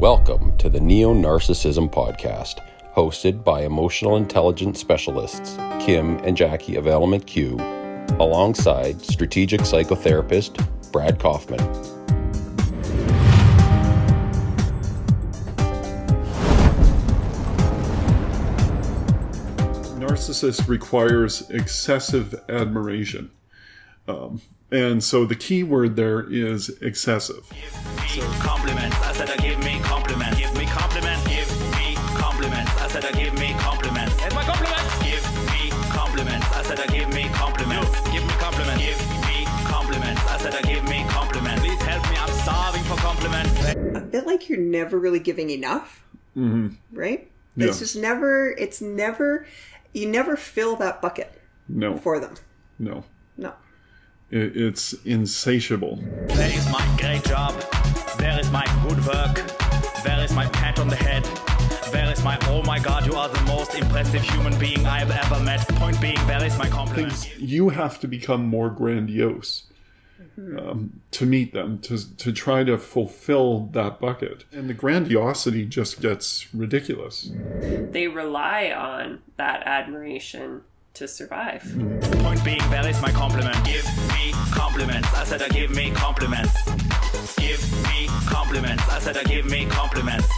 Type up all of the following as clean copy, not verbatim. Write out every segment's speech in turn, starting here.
Welcome to the Neonarcissism podcast, hosted by emotional intelligence specialists Kim and Jackie of Element Q, alongside strategic psychotherapist Brad Kaufman. Narcissist requires excessive admiration. And so the key word there is excessive. Give me compliments. I said, give me compliments. Give me compliments. Give me compliments. I said, give me compliments. Here's my compliments. Give me compliments. I said, give me compliments. Give me compliments. Give me compliments. I said, give me compliments. Please help me. I'm starving for compliments. A bit like you're never really giving enough, right? Yeah. It's just you never fill that bucket for them. No. It's insatiable. Where is my great job? Where is my good work? Where is my pat on the head? Where is my, oh my God, you are the most impressive human being I've ever met. Point being, where is my compliment? You have to become more grandiose to meet them, to try to fulfill that bucket. And the grandiosity just gets ridiculous. They rely on that admiration to survive. Point being, where is my compliment? Give me compliments. I said, give me compliments. Give me compliments. I said, give me compliments.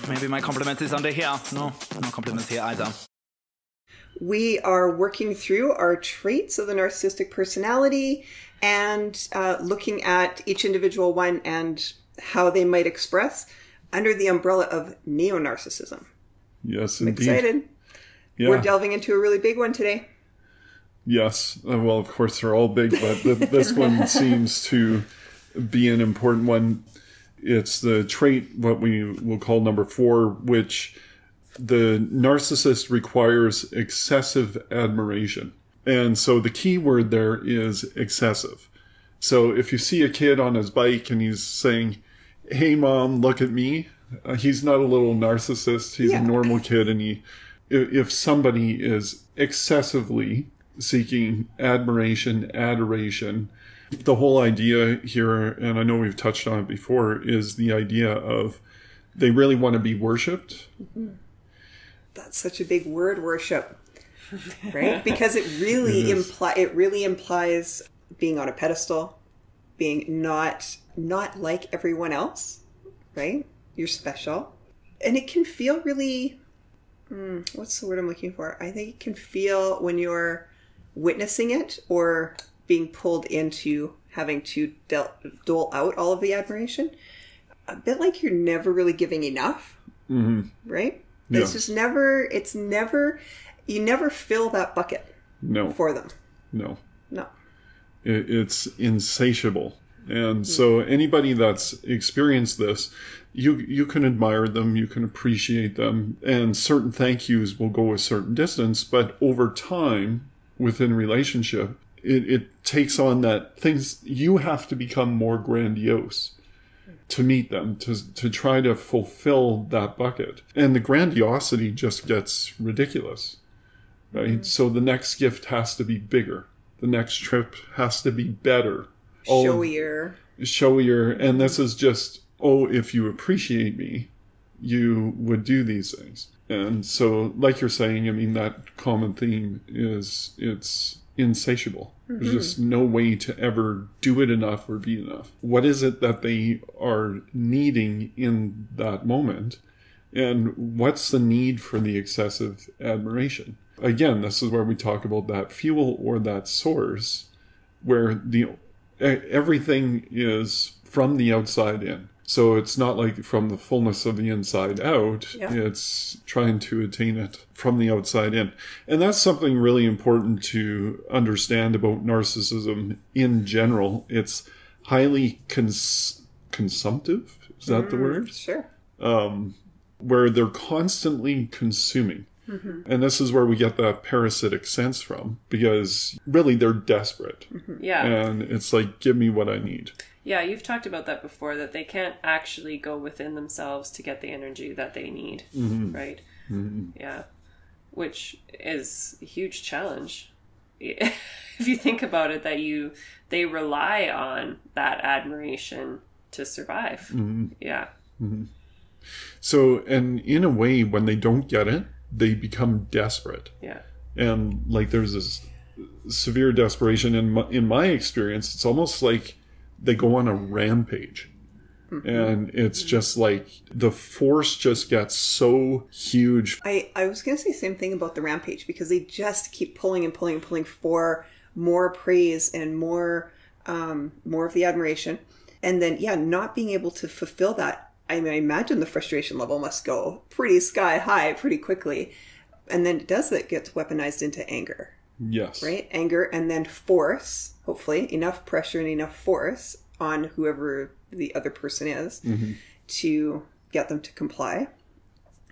Maybe my compliments is under here. No compliments here either. We are working through our traits of the narcissistic personality and looking at each individual one and how they might express under the umbrella of neonarcissism. Yes, I'm indeed. excited. Yeah. We're delving into a really big one today. Yes. Well, of course, they're all big, but this one seems to be an important one. It's the trait, what we will call number 4, which the narcissist requires excessive admiration. And so the key word there is excessive. So if you see a kid on his bike and he's saying, "Hey, Mom, look at me," he's not a little narcissist. He's a normal kid, and if somebody is excessively seeking admiration, adoration, the whole idea here, and I know we've touched on it before, is the idea of they really want to be worshipped. That's such a big word, worship, right? Because it really implies being on a pedestal, being not like everyone else, right? You're special. And it can feel really... what's the word I'm looking for? I think it can feel when you're witnessing it or being pulled into having to dole out all of the admiration, a bit like you're never really giving enough, right? Yeah. It's just you never fill that bucket for them. No. It's insatiable. And so anybody that's experienced this, you can admire them, you can appreciate them, and certain thank yous will go a certain distance, but over time, within a relationship, it takes on that things, you have to become more grandiose to meet them, to try to fulfill that bucket. And the grandiosity just gets ridiculous, right? So the next gift has to be bigger. The next trip has to be better. Showier. And this is just, if you appreciate me, you would do these things. And so, like you're saying, I mean, that common theme is, it's insatiable. There's just no way to ever do it enough or be enough. What is it that they are needing in that moment? And what's the need for the excessive admiration? Again, this is where we talk about that fuel or that source, where everything is from the outside in. So it's not like from the fullness of the inside out. Yeah. It's trying to attain it from the outside in. And that's something really important to understand about narcissism in general. It's highly consumptive. Is that the word? Sure. Where they're constantly consuming. And this is where we get that parasitic sense from, because really they're desperate. Yeah. And it's like, give me what I need. Yeah, you've talked about that before, that they can't actually go within themselves to get the energy that they need, right? Yeah, which is a huge challenge. If you think about it, that they rely on that admiration to survive. Yeah. So, and in a way, when they don't get it, they become desperate. Yeah. And like there's this severe desperation. In my experience, it's almost like they go on a rampage. And it's just like the force just gets so huge. I was going to say the same thing about the rampage, because they just keep pulling and pulling and pulling for more praise and more of the admiration. And then, not being able to fulfill that. I mean, I imagine the frustration level must go pretty sky high pretty quickly. And then it gets weaponized into anger. Yes. Right? Anger, and then force, hopefully, enough pressure and enough force on whoever the other person is to get them to comply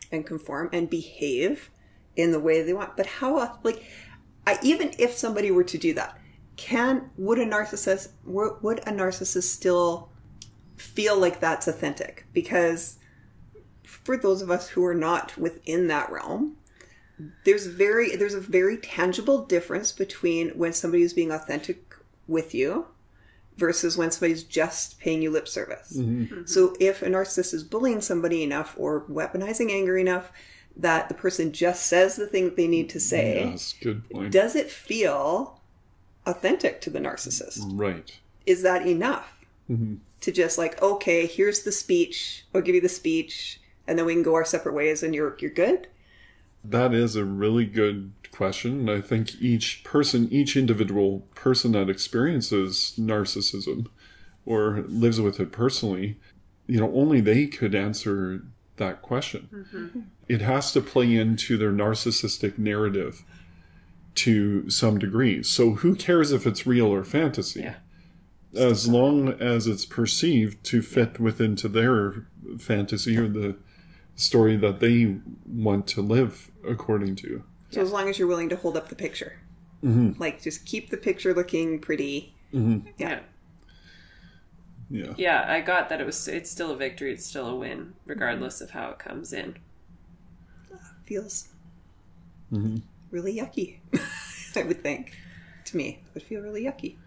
and conform and behave in the way they want. But how, even if somebody were to do that, would a narcissist still feel like that's authentic? Because for those of us who are not within that realm, there's a very tangible difference between when somebody is being authentic with you versus when somebody's just paying you lip service. So if a narcissist is bullying somebody enough or weaponizing anger enough that the person just says the thing that they need to say, yes, good point. Does it feel authentic to the narcissist? Right. Is that enough to just like, okay, here's the speech, I'll give you the speech, and then we can go our separate ways and you're good? That is a really good question. And I think each individual person that experiences narcissism or lives with it personally, only they could answer that question. It has to play into their narcissistic narrative to some degree. So who cares if it's real or fantasy? Yeah. As long as it's perceived to fit within to their fantasy or the story that they want to live according to. So as long as you're willing to hold up the picture. Like, just keep the picture looking pretty. Yeah. Yeah. Yeah, I got that it's still a victory, it's still a win, regardless of how it comes in. Feels really yucky, I would think. To me, it would feel really yucky.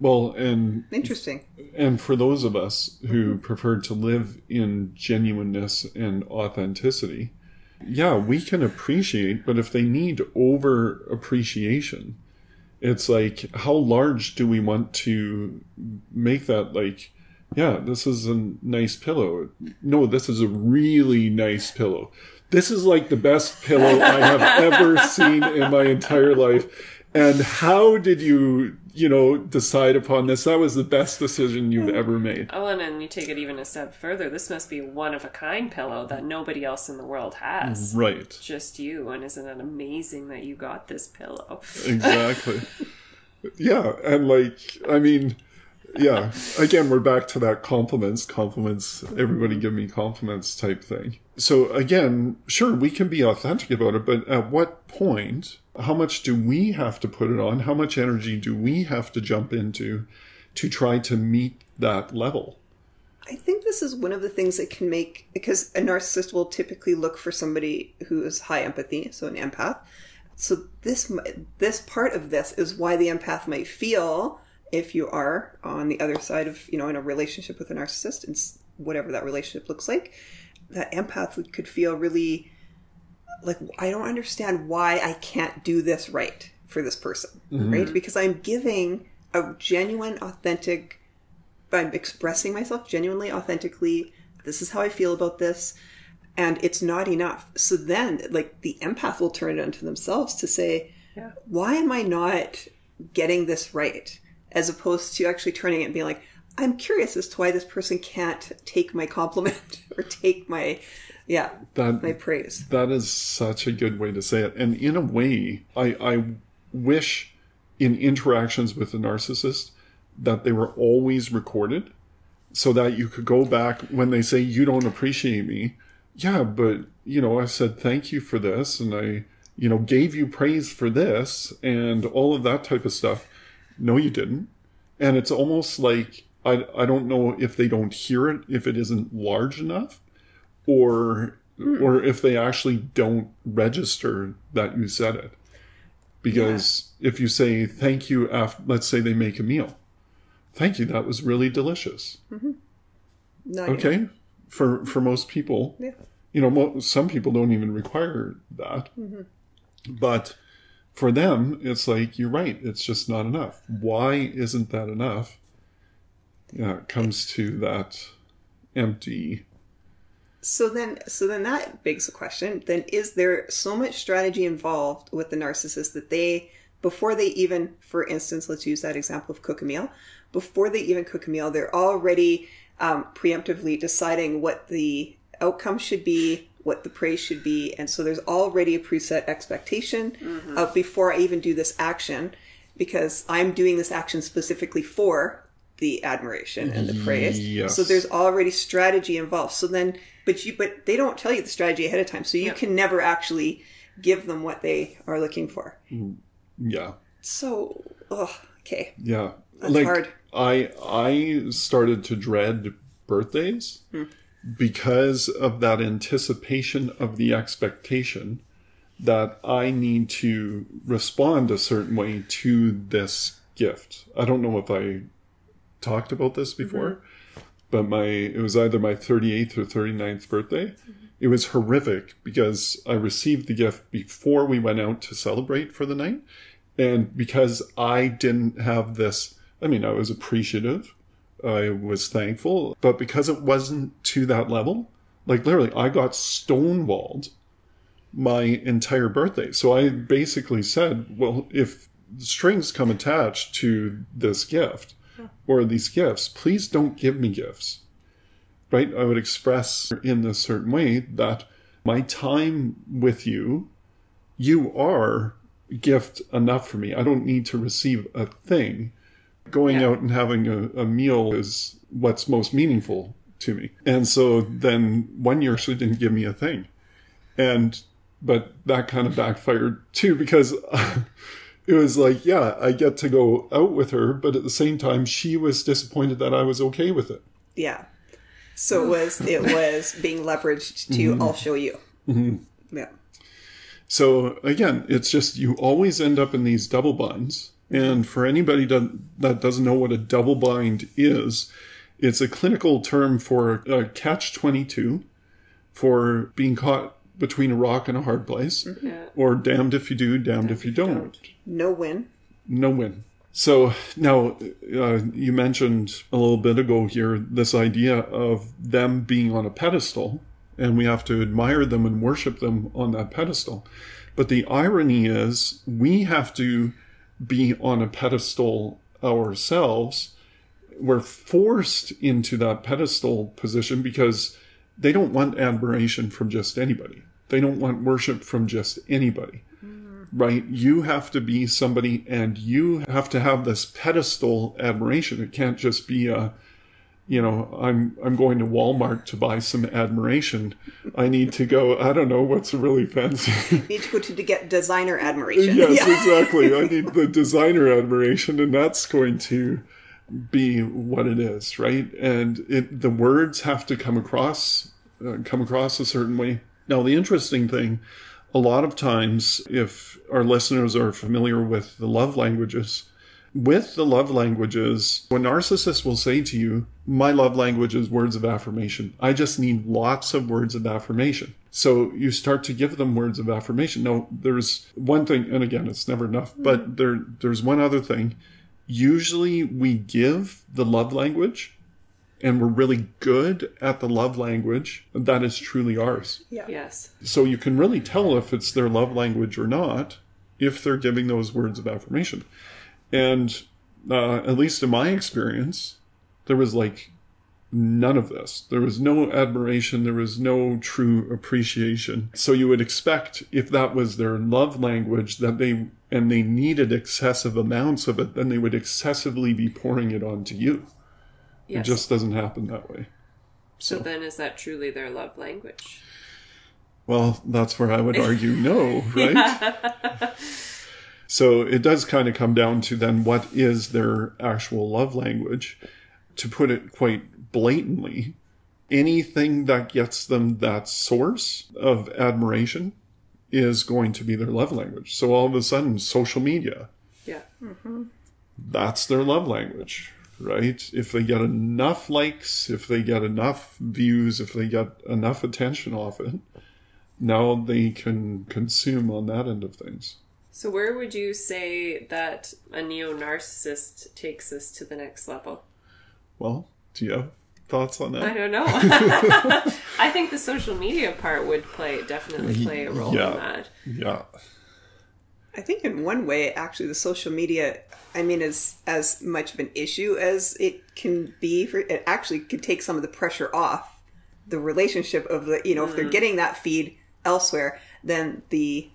Well, and interesting. And for those of us who prefer to live in genuineness and authenticity, we can appreciate, but if they need over appreciation, it's like, how large do we want to make that? Like, this is a nice pillow. No, this is a really nice pillow. This is like the best pillow I have ever seen in my entire life. And how did you, decide upon this? That was the best decision you've ever made. Oh, and then you take it even a step further. This must be a one-of-a-kind pillow that nobody else in the world has. Right. Just you. And isn't it amazing that you got this pillow? Exactly. And again, we're back to that compliments, everybody give me compliments type thing. So again, sure, we can be authentic about it, but at what point, how much do we have to put it on? How much energy do we have to jump into to try to meet that level? I think this is one of the things that can make, because a narcissist will typically look for somebody who is high empathy, so an empath. So this part of this is why the empath might feel, if you are on the other side of, in a relationship with a narcissist, and whatever that relationship looks like, that empath could feel really like, I don't understand why I can't do this right for this person, right? Because I'm giving a genuine, authentic, I'm expressing myself genuinely, authentically, this is how I feel about this, and it's not enough. So then, the empath will turn it onto themselves to say, why am I not getting this right? As opposed to actually turning it and being like, I'm curious as to why this person can't take my compliment or take my, my praise. That is such a good way to say it. And in a way, I wish in interactions with a narcissist that they were always recorded so that you could go back when they say, you don't appreciate me. Yeah, but, I said thank you for this, and I, gave you praise for this, and all of that type of stuff. No, you didn't. And it's almost like, I don't know if they don't hear it, if it isn't large enough, or if they actually don't register that you said it. Because if you say thank you after, let's say they make a meal. Thank you, that was really delicious. Okay, for most people. Yeah. You know, some people don't even require that. But for them, it's like, you're right, it's just not enough. Why isn't that enough? Yeah, it comes to that empty. So then that begs the question, then is there so much strategy involved with the narcissist that they, before they even, for instance, let's use that example of cook a meal, before they even cook a meal, they're already preemptively deciding what the outcome should be, what the praise should be, and so there's already a preset expectation of before I even do this action, because I'm doing this action specifically for the admiration and the praise. Yes. So there's already strategy involved. So then, but they don't tell you the strategy ahead of time, so you can never actually give them what they are looking for. Yeah. So, okay. Yeah. That's hard. I started to dread birthdays because of that anticipation of the expectation that I need to respond a certain way to this gift. I don't know if I talked about this before, but it was either my 38th or 39th birthday. It was horrific because I received the gift before we went out to celebrate for the night. And because I didn't have this, I mean, I was appreciative, I was thankful, but because it wasn't to that level, like literally I got stonewalled my entire birthday. So I basically said, well, if strings come attached to this gift or these gifts, please don't give me gifts, right? I would express in this certain way that my time with you are gift enough for me. I don't need to receive a thing. Going out and having a meal is what's most meaningful to me. And so then 1 year she didn't give me a thing. But that kind of backfired too, because it was like, yeah, I get to go out with her, but at the same time, she was disappointed that I was okay with it. Yeah. So it was being leveraged to I'll show you. Yeah. So again, it's just, you always end up in these double binds. And for anybody that doesn't know what a double bind is, it's a clinical term for a catch-22, for being caught between a rock and a hard place, or damned if you do, damned if you don't. No win. No win. So now, you mentioned a little bit ago here, this idea of them being on a pedestal, and we have to admire them and worship them on that pedestal. But the irony is, we have to be on a pedestal ourselves. We're forced into that pedestal position because they don't want admiration from just anybody. They don't want worship from just anybody, right? You have to be somebody, and you have to have this pedestal admiration. It can't just be I'm going to Walmart to buy some admiration. I need to go, I don't know, what's really fancy? You need to go to get designer admiration. Yes, exactly. I need the designer admiration, and that's going to be what it is, right? And the words have to come across a certain way. Now, the interesting thing, a lot of times, if our listeners are familiar with the love languages, when narcissists will say to you, my love language is words of affirmation. I just need lots of words of affirmation. So you start to give them words of affirmation. Now, there's one thing, and again, it's never enough, but there's one other thing. Usually we give the love language, and we're really good at the love language that is truly ours. Yeah. Yes. So you can really tell if it's their love language or not, if they're giving those words of affirmation. And at least in my experience, there was like none of this. There was no admiration. There was no true appreciation. So you would expect, if that was their love language, that they needed excessive amounts of it, then they would excessively be pouring it onto you. Yes. It just doesn't happen that way. So then is that truly their love language? Well, that's where I would argue no, right? So it does kind of come down to then what is their actual love language. To put it quite blatantly, anything that gets them that source of admiration is going to be their love language. So all of a sudden, social media, that's their love language, right? If they get enough likes, if they get enough views, if they get enough attention off it, now they can consume on that end of things. So where would you say that a neo-narcissist takes us to the next level? Well, do you have thoughts on that? I don't know. I think the social media part would definitely play a role in that. Yeah. I think in one way, actually, the social media, I mean, is as much of an issue as it can be. It actually could take some of the pressure off the relationship of the, if they're getting that feed elsewhere, then the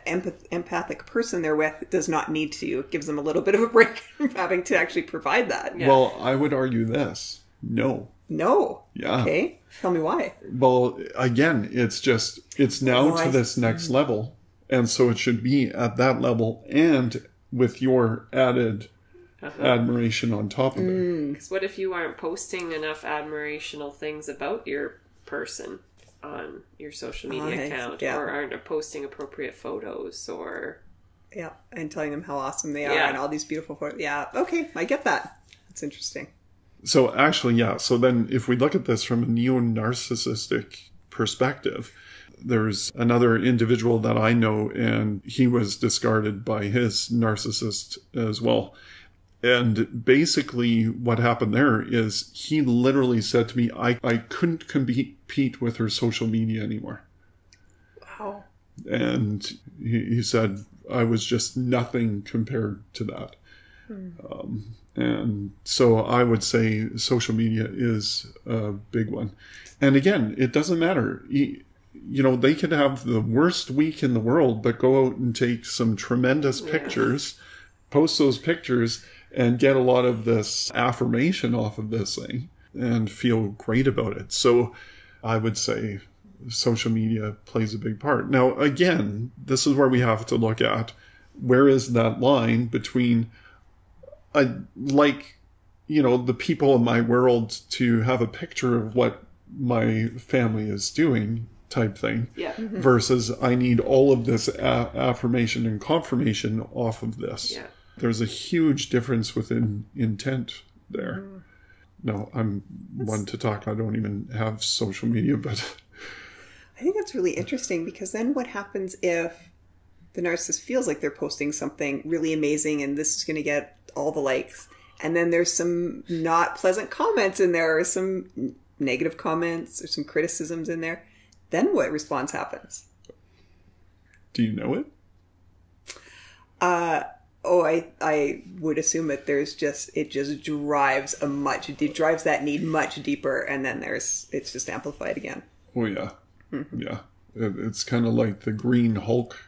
empathic person they're with does not need to. It gives them a little bit of a break from having to actually provide that. Yeah. Well, I would argue this. No. Yeah. Okay. Tell me why. Well, again, it's now to this next level. And so it should be at that level and with your added admiration on top of it. Because what if you aren't posting enough admirational things about your person on your social media account, or aren't posting appropriate photos, or... Yeah, and telling them how awesome they are and all these beautiful photos. Yeah, okay, I get that. It's interesting. So actually, so then if we look at this from a neo-narcissistic perspective, there's another individual that I know, and he was discarded by his narcissist as well. And basically what happened there is he literally said to me, I couldn't compete with her social media anymore. Wow. And he said, I was just nothing compared to that. And so I would say social media is a big one. And again, it doesn't matter. They could have the worst week in the world, but go out and take some tremendous pictures, post those pictures, and get a lot of this affirmation off of this thing and feel great about it. So I would say social media plays a big part. Now, again, this is where we have to look at where is that line between, the people in my world to have a picture of what my family is doing type thing versus I need all of this affirmation and confirmation off of this. Yeah. There's a huge difference within intent there. No, I'm one to talk. I don't even have social media, but... I think that's really interesting, because then what happens if the narcissist feels like they're posting something really amazing and this is going to get all the likes, and then there's some not pleasant comments in there, or some negative comments, or some criticisms in there. Then what response happens? Do you know it? I would assume that it just drives that need much deeper, and then it's just amplified again. Oh yeah. Yeah. It's kind of like the Green Hulk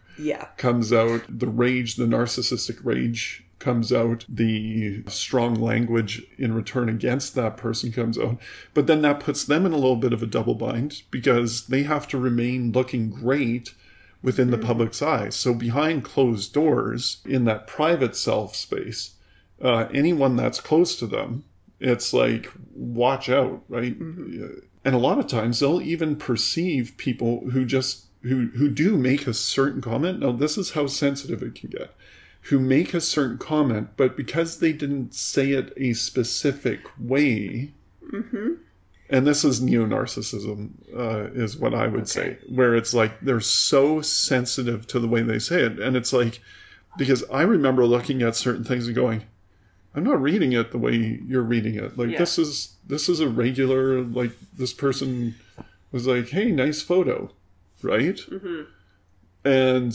comes out, the narcissistic rage comes out, the strong language in return against that person comes out. But then that puts them in a little bit of a double bind, because they have to remain looking great within the public's eye. So behind closed doors, in that private self space, anyone that's close to them, it's like, watch out, right? And a lot of times they'll even perceive people who do make a certain comment. Now, this is how sensitive it can get. Who make a certain comment, but because they didn't say it a specific way, and this is neo-narcissism, is what I would say, where it's like they're so sensitive to the way they say it. And it's like, because I remember looking at certain things and going, I'm not reading it the way you're reading it. Like, this is a regular, like, this person was like, hey, nice photo, right? And,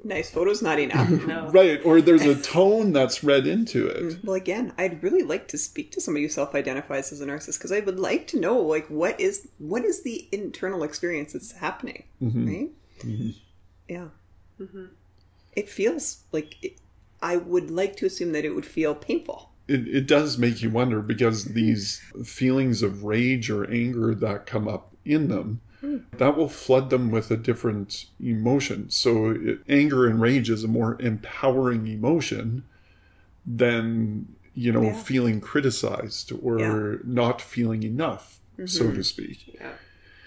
nice photo's not enough. No. Right, or there's a tone that's read into it. Well, again, I'd really like to speak to somebody who self-identifies as a narcissist, because I would like to know, like, what is the internal experience that's happening, right? Yeah. It feels like... I would like to assume that it would feel painful. It does make you wonder, because these feelings of rage or anger that come up in them, that will flood them with a different emotion. So anger and rage is a more empowering emotion than, feeling criticized or not feeling enough, so to speak.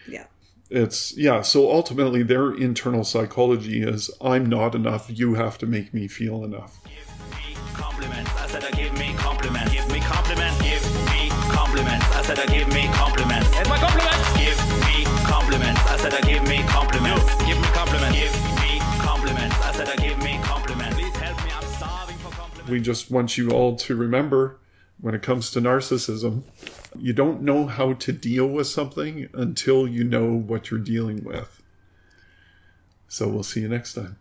Yeah. So ultimately their internal psychology is, I'm not enough, you have to make me feel enough. me compliments. I said, give me compliments. Give me compliments. Give me compliments. I said, give me compliments. It's my compliments. Give me compliments. I said, give me compliments. Give me compliments. Give me compliments. I said, give me compliments. Please help me. I'm starving for compliments. We just want you all to remember, when it comes to narcissism, you don't know how to deal with something until you know what you're dealing with. So we'll see you next time.